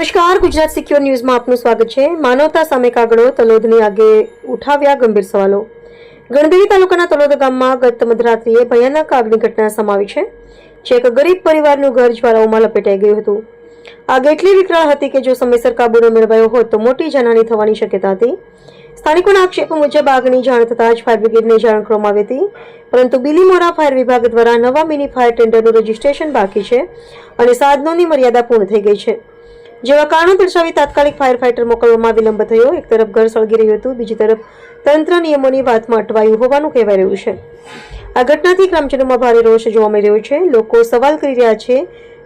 નમસ્કાર, ગુજરાત સિક્યોર ન્યૂઝમાં આપનું સ્વાગત છે। માનવતા સામે કાગડો, તલોદની આગે ઉઠાવ્યા ગંભીર સવાલો। ગણદેવી તાલુકાના તલોદ ગામમાં ગત મધરાત્રિએ ભયાનક આગની ઘટના સમાવી છે, જે એક ગરીબ પરિવારનું ઘર જ્વાળાઓમાં લપેટાઈ ગયું હતું। આગ એટલી વિકરાળ હતી કે જો સમયસર કાબુ ન મેળવાયો હોત તો મોટી જાનહાની થવાની શક્યતા હતી। સ્થાનિકોના આક્ષેપ મુજબ આગની જાણ થતાં જ ફાયર બ્રિગેડને જાણ કરવામાં આવી હતી, પરંતુ બિલીમોરા ફાયર વિભાગ દ્વારા નવા મિની ફાયર ટેન્ડરનું રજીસ્ટ્રેશન બાકી છે અને સાધનોની મર્યાદા પૂર્ણ થઈ ગઈ છે। જેવા કારણો દર્શાવી તાત્કાલિક ફાયર ફાઇટર મોકલવામાં વિલંબ થયો। એક તરફ ઘર સળગી રહ્યું હતું, બીજી તરફ તંત્ર નિયમોની વાતમાં અટવાયું હોવાનું કહેવાય રહ્યું છે। આ ઘટનાથી ગ્રામજનોમાં ભારે રોષ જોવા મળી રહ્યો છે। લોકો સવાલ કરી રહ્યા છે,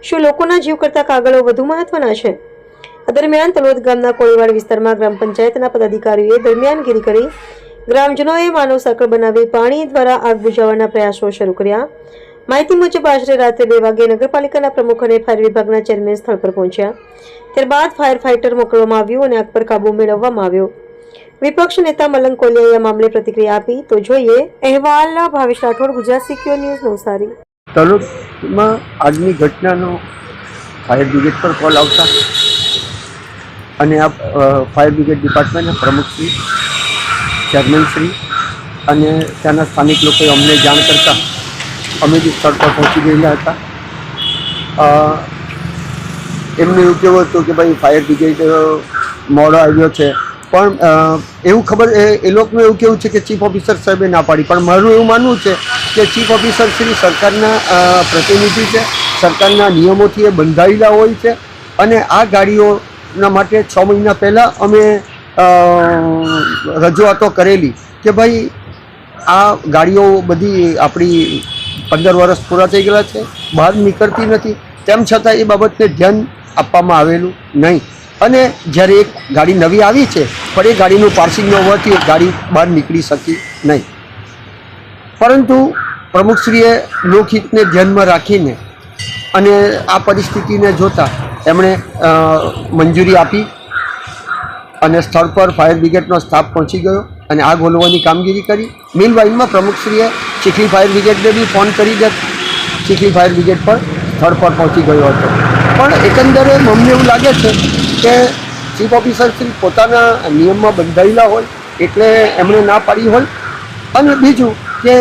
શું લોકોના જીવ કરતા કાગળો વધુ મહત્વના છે? આ દરમિયાન તલોદ ગામના કોળીવાડ વિસ્તારમાં ગ્રામ પંચાયતના પદાધિકારીઓએ દરમિયાનગીરી કરી ગ્રામજનોએ માનવ સર્કલ બનાવી પાણી દ્વારા આગ બુઝાવવાના પ્રયાસો શરૂ કર્યા। માહિતી મુજબ આશરે રાત્રે 2 વાગે નગરપાલિકાના પ્રમુખ અને ફાયર વિભાગના ચેરમેન સ્થળ પર પહોંચ્યા। ત્યારબાદ ફાયર ફાઇટર મોકલવામાં આવ્યું અને આગ પર કાબુ મેળવવામાં આવ્યો। વિપક્ષ નેતા મલંગ કોલિયાએ આ મામલે પ્રતિક્રિયા આપી, તો જોઈએ અહેવાલ ભાવેશ રાઠોડ, ગુજરાત સિક્યોર ન્યૂઝ, નવસારી। તલોદમાં આગની ઘટનાનો ફાયર બ્રિગેડ પર કોલ આવતા અને આ ફાયર બ્રિગેડ ડિપાર્ટમેન્ટના પ્રમુખશ્રી, ચેરમેનશ્રી અને ત્યાંના સ્થાનિક લોકોએ અમને જાણ કરતા અમે બી સ્થળ પર પહોંચી ગયેલા હતા। એમનું એવું કહેવું હતું કે ભાઈ ફાયર બ્રિગેડ મોડો આવ્યો છે, પણ એવું ખબર એ લોકોનું એવું કહેવું છે કે ચીફ ઓફિસર સાહેબે ના પાડી, પણ મારું એવું માનવું છે કે ચીફ ઓફિસર શ્રી સરકારના પ્રતિનિધિ છે, સરકારના નિયમોથી એ બંધાયેલા હોય છે અને આ ગાડીઓના માટે 6 મહિના પહેલાં અમે રજૂઆતો કરેલી કે ભાઈ આ ગાડીઓ બધી આપણી 15 વર્ષ પૂરા થઈ ગયેલા છે, બહાર નીકળતી નથી, તેમ છતાં એ બાબતને ધ્યાન આપવામાં આવેલું નહીં અને જ્યારે એક ગાડી નવી આવી છે પણ એ ગાડીનું પાર્સિંગ ન હોવાથી એક ગાડી બહાર નીકળી શકી નહીં। પરંતુ પ્રમુખશ્રીએ લોકહિતને ધ્યાનમાં રાખીને અને આ પરિસ્થિતિને જોતાં એમણે મંજૂરી આપી અને સ્થળ પર ફાયર બ્રિગેડનો સ્ટાફ પહોંચી ગયો અને આગ ઓલવવાની કામગીરી કરી। મીનવાઇલમાં પ્રમુખશ્રીએ ચીખલી ફાયર બ્રિગેડને બી ફોન કરી દે, ચીખલી ફાયર બ્રિગેડ પર સ્થળ પર પહોંચી ગયો હતો। પણ એકંદરે અમને એવું લાગે છે કે ચીફ ઓફિસરશ્રી પોતાના નિયમમાં બંધાયેલા હોય એટલે એમણે ના પાડી હોય અને બીજું કે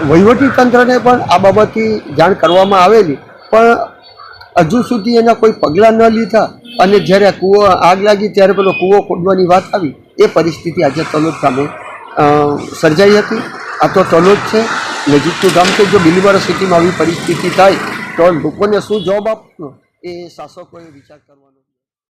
વહીવટીતંત્રને પણ આ બાબતથી જાણ કરવામાં આવેલી, પણ હજુ સુધી એના કોઈ પગલાં ન લીધા અને જ્યારે કૂવો આગ લાગી ત્યારે પેલો કૂવો ખોદવાની વાત આવી, એ પરિસ્થિતિ આજે તલોદ ગામે સર્જાઈ હતી। આ તો તલોદ છે, નજીકનું ગામ છે। જો બિલીમોરા સિટીમાં આવી પરિસ્થિતિ થાય તો લોકોને શું જવાબ આપવાનો એ શાસકોએ વિચાર કરવાનો।